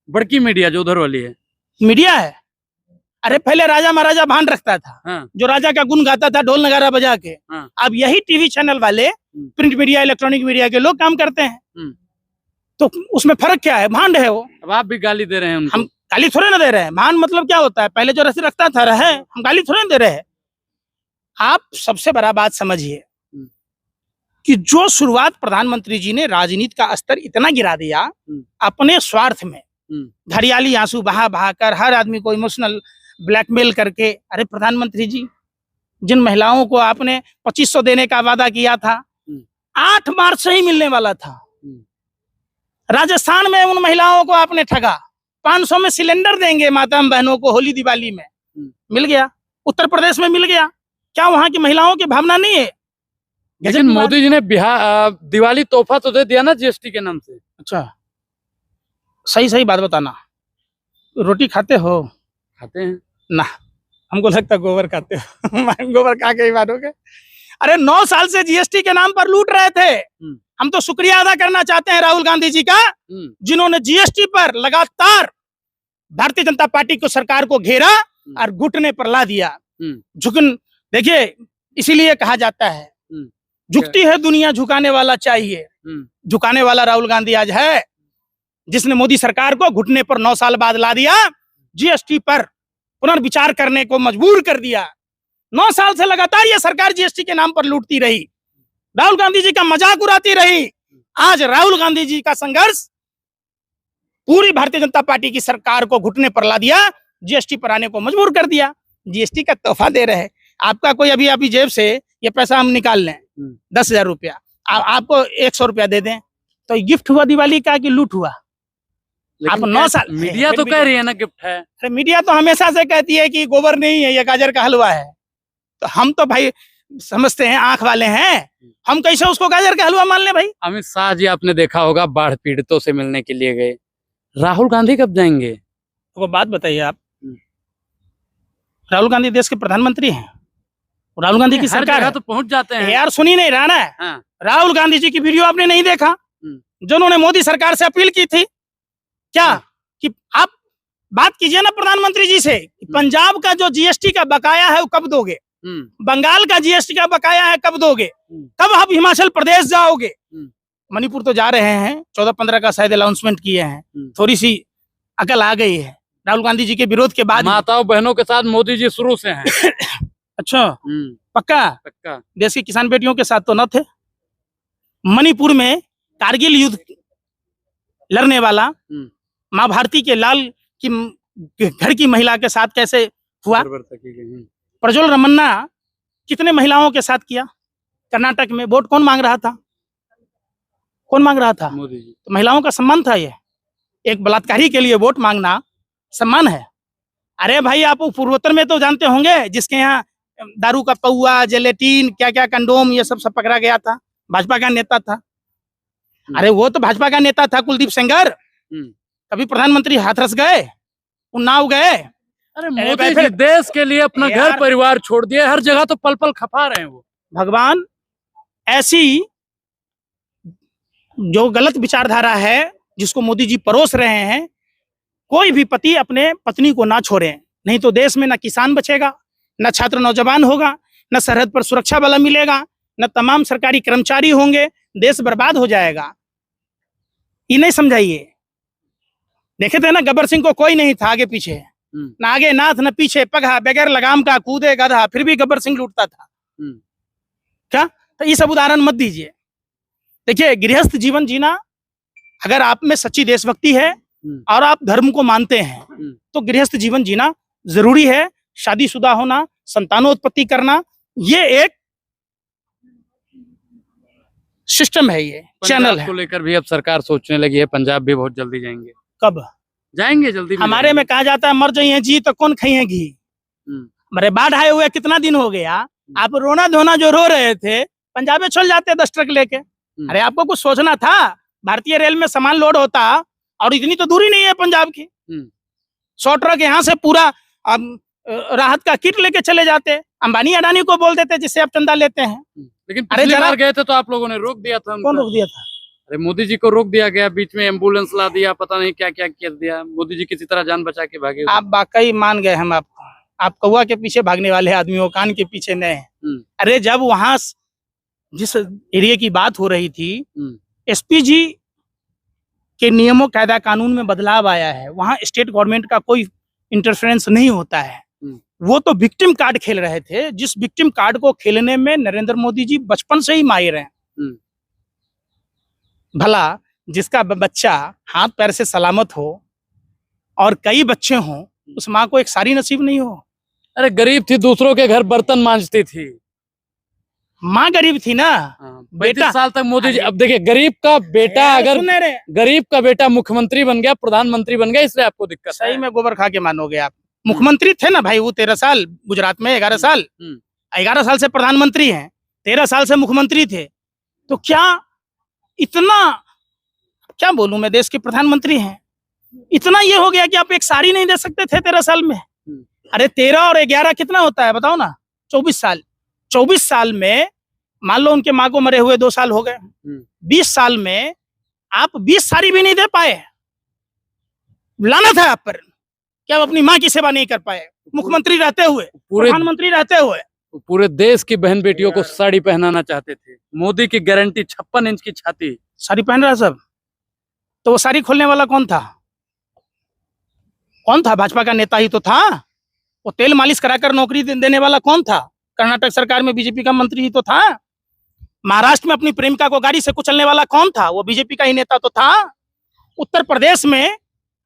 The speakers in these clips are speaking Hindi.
बड़की मीडिया जो उधर वाली है। मीडिया है। अरे पहले राजा महाराजा भान रखता था, हाँ। जो राजा का गुण गाता था ढोल नगारा बजा के। हाँ। अब यही टीवी चैनल वाले, प्रिंट मीडिया, इलेक्ट्रॉनिक मीडिया के लोग काम करते हैं। तो उसमें फर्क क्या है? भांड है वो। अब आप भी गाली दे रहे हैं उनको। हम गाली थोड़े ना दे रहे हैं। भांड मतलब क्या होता है? पहले जो रस्सी रखता था रहे, हम गाली थोड़े ना दे रहे हैं। आप सबसे बड़ा बात समझिए कि जो शुरुआत प्रधानमंत्री जी ने राजनीति का स्तर इतना गिरा दिया अपने स्वार्थ में, घड़ियाली आंसू बहा बहा कर हर आदमी को इमोशनल ब्लैकमेल करके। अरे प्रधानमंत्री जी, जिन महिलाओं को आपने 2500 देने का वादा किया था, 8 मार्च से ही मिलने वाला था। राजस्थान में उन महिलाओं को आपने ठगा। 500 में सिलेंडर देंगे माता बहनों को होली दिवाली में, मिल गया। उत्तर प्रदेश में मिल गया। क्या वहां की महिलाओं की भावना नहीं है? लेकिन मोदी जी ने बिहार दिवाली तोहफा तो दे दिया ना जीएसटी के नाम से। अच्छा, सही सही बात बताना। रोटी खाते हो? खाते हैं ना, हमको लगता है गोबर खाते हो। गोबर खा के ही मानोगे। अरे 9 साल से जीएसटी के नाम पर लूट रहे थे। हम तो शुक्रिया अदा करना चाहते हैं राहुल गांधी जी का, जिन्होंने जीएसटी पर लगातार भारतीय जनता पार्टी को, सरकार को घेरा और घुटने पर ला दिया। झुकन, देखिए इसीलिए कहा जाता है झुकती है दुनिया, झुकाने वाला चाहिए। झुकाने वाला राहुल गांधी आज है, जिसने मोदी सरकार को घुटने पर 9 साल बाद ला दिया। जीएसटी पर पुनर्विचार करने को मजबूर कर दिया। 9 साल से लगातार ये सरकार जीएसटी के नाम पर लूटती रही, राहुल गांधी जी का मजाक उड़ाती रही। आज राहुल गांधी जी का संघर्ष पूरी भारतीय जनता पार्टी की सरकार को घुटने पर ला दिया, जीएसटी पर आने को मजबूर कर दिया। जीएसटी का तोहफा दे रहे हैं। आपका कोई अभी जेब से ये पैसा हम निकाल लें 10,000 रुपया, आपको 100 रुपया दे दें, तो गिफ्ट हुआ दिवाली का कि लूट हुआ? आप 9 साल, मीडिया तो कह रही है ना गिफ्ट है। अरे मीडिया तो हमेशा से कहती है कि गोबर नहीं है, ये गाजर का हलवा है। तो हम तो भाई समझते हैं, आंख वाले हैं, हम कैसे उसको गाजर का हलवा मान ले भाई? अमित शाह जी आपने देखा होगा बाढ़ पीड़ितों से मिलने के लिए गए। राहुल गांधी कब जाएंगे? वो बात बताइए आप। राहुल गांधी देश के प्रधानमंत्री हैं, राहुल गांधी की सरकार है, तो पहुंच जाते हैं यार। सुनी नहीं रहा ना? हाँ। राहुल गांधी जी की वीडियो आपने नहीं देखा, जो उन्होंने मोदी सरकार से अपील की थी क्या कि आप बात कीजिए ना प्रधानमंत्री जी से, पंजाब का जो जीएसटी का बकाया है वो कब दोगे, बंगाल का जीएसटी का बकाया है कब दोगे, कब आप हिमाचल प्रदेश जाओगे? मणिपुर तो जा रहे हैं, 14-15 का शायद अनाउंसमेंट किए हैं। थोड़ी सी अकल आ गई है राहुल गांधी जी के विरोध के बाद। माताओं बहनों के साथ मोदी जी शुरू से हैं। अच्छा, पक्का? पक्का। देश की किसान बेटियों के साथ तो न थे? मणिपुर में कारगिल युद्ध लड़ने वाला माँ भारती के लाल की घर की महिला के साथ कैसे हुआ? प्रज्वल रमन्ना कितने महिलाओं के साथ किया? कर्नाटक में वोट कौन मांग रहा था? कौन मांग रहा था? मोदी जी। तो महिलाओं का सम्मान था ये। एक बलात्कारी के लिए वोट मांगना सम्मान है? अरे भाई, आप पूर्वोत्तर में तो जानते होंगे, जिसके यहाँ दारू का पौआ, जेलेटिन, क्या क्या कंडोम, ये सब पकड़ा गया था, भाजपा का नेता था। अरे वो तो भाजपा का नेता था, कुलदीप सेंगर। कभी प्रधानमंत्री हाथरस गए, उन्नाव गए? अरे मोदी जी देश के लिए अपना घर परिवार छोड़ दिए, हर जगह तो पल पल खपा रहे हैं वो। भगवान, ऐसी जो गलत विचारधारा है जिसको मोदी जी परोस रहे हैं, कोई भी पति अपने पत्नी को ना छोड़े, नहीं तो देश में न किसान बचेगा, न छात्र नौजवान होगा, न सरहद पर सुरक्षा बल मिलेगा, न तमाम सरकारी कर्मचारी होंगे, देश बर्बाद हो जाएगा। ये नहीं समझाइए। देखे थे ना, गब्बर सिंह को कोई नहीं था आगे पीछे, न आगे नाथ न पीछे पगहा, बगैर लगाम का कूदे गधा, फिर भी गब्बर सिंह लूटता था। क्या? तो ये सब उदाहरण मत दीजिए। देखिए, गृहस्थ जीवन जीना, अगर आप में सच्ची देशभक्ति है और आप धर्म को मानते हैं, तो गृहस्थ जीवन जीना जरूरी है। शादीशुदा होना, संतानोत्पत्ति करना, ये एक सिस्टम है, ये चैनल है। को लेकर भी अब सरकार सोचने लगी है, पंजाब भी बहुत जल्दी जाएंगे। कब जाएंगे? जल्दी। हमारे में कहा जाता है मर जाइए जी तो कौन खाइए घी। मेरे बाढ़ आए हुए कितना दिन हो गया, आप रोना धोना जो रो रहे थे, पंजाब में चल जाते 10 ट्रक लेके। अरे आपको कुछ सोचना था। भारतीय रेल में सामान लोड होता, और इतनी तो दूरी नहीं है पंजाब की, 100 ट्रक यहाँ से पूरा राहत का किट लेके चले जाते। अंबानी अडानी को बोल देते जिससे आप चंदा लेते हैं। लेकिन पिछली बार गए थे तो आप लोगों ने रोक दिया था। कौन रोक दिया था? अरे मोदी जी को रोक दिया गया, बीच में एम्बुलेंस ला दिया, पता नहीं क्या क्या कर दिया। मोदी जी किसी तरह जान बचा के भागे। आप वाकई मान गए हम आपको। आप कौवा के पीछे भागने वाले आदमी हो, कान के पीछे नहीं। अरे जब वहां जिस एरिया की बात हो रही थी, एसपी जी के नियमों कायदा कानून में बदलाव आया है, वहां स्टेट गवर्नमेंट का कोई इंटरफेरेंस नहीं होता है। वो तो विक्टिम कार्ड खेल रहे थे, जिस विक्टिम कार्ड को खेलने में नरेंद्र मोदी जी बचपन से ही माहिर हैं। भला जिसका बच्चा हाथ पैर से सलामत हो और कई बच्चे हों, उस माँ को एक सारी नसीब नहीं हो। अरे गरीब थी, दूसरों के घर बर्तन मांजती थी। माँ गरीब थी ना। बेटा साल तक मोदी जी, अब देखिए गरीब का बेटा, अगर गरीब का बेटा मुख्यमंत्री बन गया, प्रधानमंत्री बन गया, इसलिए आपको दिक्कत सही में गोबर खा के मानोगे आप। मुख्यमंत्री थे ना भाई वो 13 साल गुजरात में, 11 साल 11 साल से प्रधानमंत्री हैं, 13 साल से मुख्यमंत्री थे। तो क्या इतना, क्या बोलूं मैं, देश के प्रधानमंत्री हैं, इतना ये हो गया कि आप एक साड़ी नहीं दे सकते थे 13 साल में। अरे 13 और 11 कितना होता है बताओ ना? 24 साल। 24 साल में मान लो उनके माँ को मरे हुए 2 साल हो गए, 20 साल में आप 20 साड़ी भी नहीं दे पाए। लानत है आप पर कि आप अपनी माँ की सेवा नहीं कर पाए, मुख्यमंत्री रहते हुए, प्रधानमंत्री रहते हुए। पूरे देश की बहन बेटियों को साड़ी पहनाना चाहते थे। मोदी की गारंटी 56 इंच की छाती। साड़ी पहन रहा सब, तो वो साड़ी खोलने वाला कौन था? कौन था? भाजपा का नेता ही तो था। वो तेल मालिश कराकर नौकरी देने वाला कौन था? कर्नाटक सरकार में बीजेपी का मंत्री ही तो था। महाराष्ट्र में अपनी प्रेमिका को गाड़ी से कुचलने वाला कौन था? वो बीजेपी का ही नेता तो था। उत्तर प्रदेश में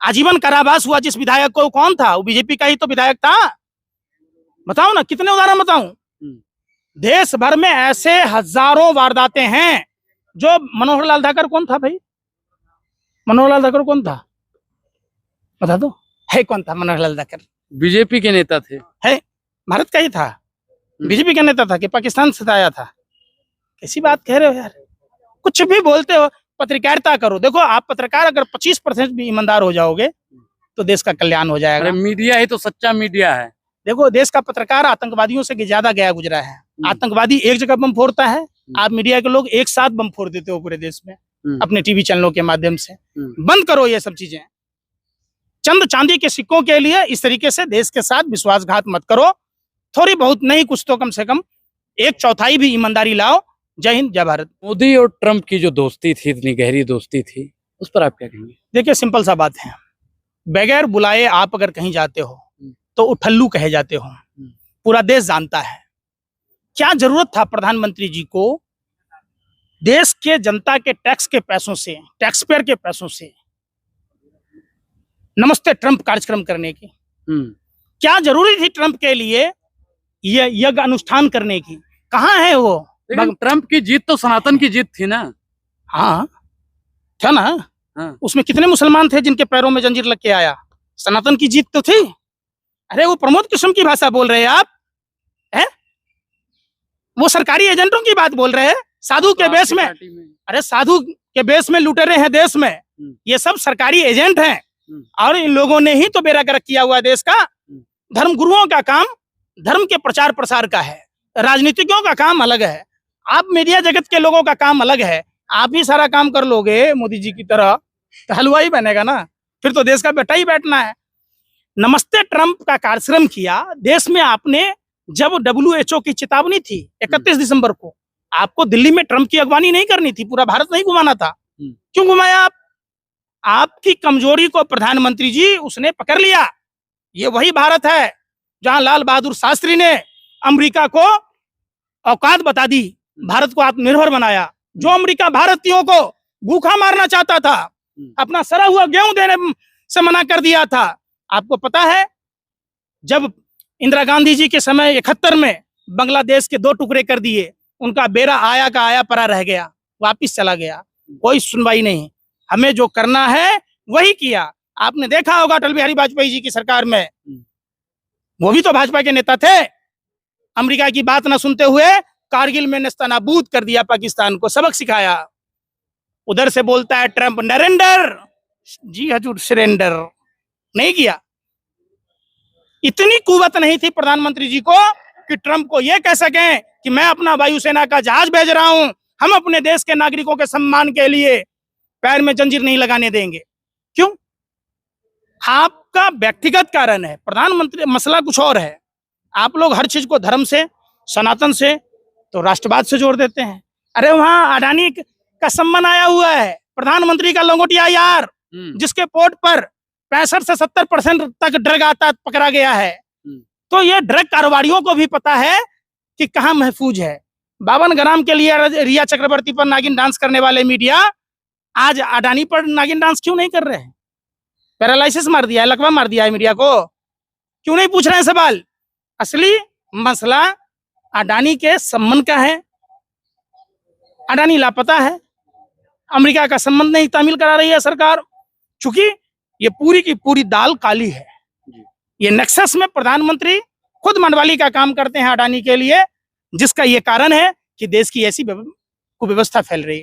आजीवन कारावास हुआ जिस विधायक को, कौन था? वो बीजेपी का ही तो विधायक था। बताओ ना, कितने उदाहरण बताऊं? देश भर में ऐसे हजारों वारदातें हैं। जो मनोहर लाल धाकर कौन था भाई? मनोहर लाल धाकर कौन था? बता दो, है कौन था मनोहर लाल धाकर? बीजेपी के नेता थे। है, भारत का ही था, बीजेपी का नेता था कि पाकिस्तान से आया था? कैसी बात कह रहे हो यार, कुछ भी बोलते हो। पत्रकारिता करो। देखो आप पत्रकार अगर 25% भी ईमानदार हो जाओगे तो देश का कल्याण हो जाएगा। मीडिया ही तो सच्चा मीडिया है। देखो देश का पत्रकार आतंकवादियों से ज्यादा गया गुजरा है। आतंकवादी एक जगह बम फोड़ता है, आप मीडिया के लोग एक साथ बम फोड़ देते हो पूरे देश में अपने टीवी चैनलों के माध्यम से। बंद करो ये सब चीजें। चंद चांदी के सिक्कों के लिए इस तरीके से देश के साथ विश्वासघात मत करो। थोड़ी बहुत नहीं, कुछ तो कम से कम 1/4 भी ईमानदारी लाओ। जय हिंद, जय भारत। मोदी और ट्रंप की जो दोस्ती थी, इतनी गहरी दोस्ती थी, उस पर आप क्या कहेंगे? देखिए सिंपल सा बात है, बगैर बुलाए आप अगर कहीं जाते हो तो उठल्लू कहे जाते हो। पूरा देश जानता है। क्या जरूरत था प्रधानमंत्री जी को देश के जनता के टैक्स के पैसों से, टैक्स पेयर के पैसों से नमस्ते ट्रंप कार्यक्रम करने की? क्या जरूरी थी ट्रंप के लिए ये यज्ञ अनुष्ठान करने की? कहाँ है वो? ट्रंप की जीत तो सनातन की जीत थी ना। हाँ था ना। हाँ। उसमें कितने मुसलमान थे जिनके पैरों में जंजीर लग के आया? सनातन की जीत तो थी। अरे वो प्रमोद किस्म की भाषा बोल रहे हैं आप, है? वो सरकारी एजेंटों की बात बोल रहे हैं, साधु के बेस में। अरे साधु के बेस में लुटेरे हैं देश में, ये सब सरकारी एजेंट हैं। और इन लोगों ने ही तो बेड़ा गर्क किया हुआ देश का। धर्म गुरुओं का काम धर्म के प्रचार प्रसार का है, राजनीतिज्ञों का काम अलग है, आप मीडिया जगत के लोगों का काम अलग है। आप ही सारा काम कर लोगे मोदी जी की तरह तो हलवाई बनेगा ना, फिर तो देश का बेटा ही बैठना है। नमस्ते ट्रंप का कार्यक्रम किया देश में आपने। जब WHO की चेतावनी थी 31 दिसंबर को, आपको दिल्ली में ट्रंप की अगवानी नहीं करनी थी, पूरा भारत नहीं घुमाना था। क्यों घुमाया आप? आपकी कमजोरी को प्रधानमंत्री जी उसने पकड़ लिया। ये वही भारत है जहां लाल बहादुर शास्त्री ने अमेरिका को औकात बता दी, भारत को आत्मनिर्भर बनाया। जो अमेरिका भारतीयों को भूखा मारना चाहता था, अपना सड़ा हुआ गेहूं देने से मना कर दिया था। आपको पता है जब इंदिरा गांधी जी के समय 71 में बांग्लादेश के 2 टुकड़े कर दिए, उनका बेड़ा आया का आया परा रह गया, वापिस चला गया, कोई सुनवाई नहीं। हमें जो करना है वही किया। आपने देखा होगा अटल बिहारी वाजपेयी जी की सरकार में, वो भी तो भाजपा के नेता थे। अमेरिका की बात ना सुनते हुए कारगिल में नेस्तनाबूद कर दिया पाकिस्तान को, सबक सिखाया। उधर से बोलता है ट्रंप नरेंडर, जी हजूर सरेंडर नहीं किया। इतनी कुवत नहीं थी प्रधानमंत्री जी को कि ट्रंप को यह कह सकें कि मैं अपना वायुसेना का जहाज भेज रहा हूं, हम अपने देश के नागरिकों के सम्मान के लिए पैर में जंजीर नहीं लगाने देंगे। क्यों? आपका व्यक्तिगत कारण है, प्रधानमंत्री मसला कुछ और है। आप लोग हर चीज को धर्म से, सनातन से, तो राष्ट्रवाद से जोड़ देते हैं। अरे वहां अडानी का सम्मान आया हुआ है, प्रधानमंत्री का लंगोटिया यार, जिसके पोर्ट पर 65 से 70% तक ड्रग आता पकड़ा गया है। तो ये ड्रग कारोबारियों को भी पता है कि कहाँ महफूज है। 52 ग्राम के लिए रिया चक्रवर्ती पर नागिन डांस करने वाले मीडिया आज अडानी पर नागिन डांस क्यों नहीं कर रहे हैं? पैरालिसिस मार दिया है, लकवा मार दिया है मीडिया को, क्यों नहीं पूछ रहे हैं सवाल? असली मसला अडानी के संबंध का है। अडानी लापता है, अमेरिका का संबंध नहीं तामील करा रही है सरकार, चूंकि ये पूरी की पूरी दाल काली है। ये नेक्सस में प्रधानमंत्री खुद मनवाली का काम करते हैं अडानी के लिए, जिसका ये कारण है कि देश की ऐसी कुव्यवस्था फैल रही है।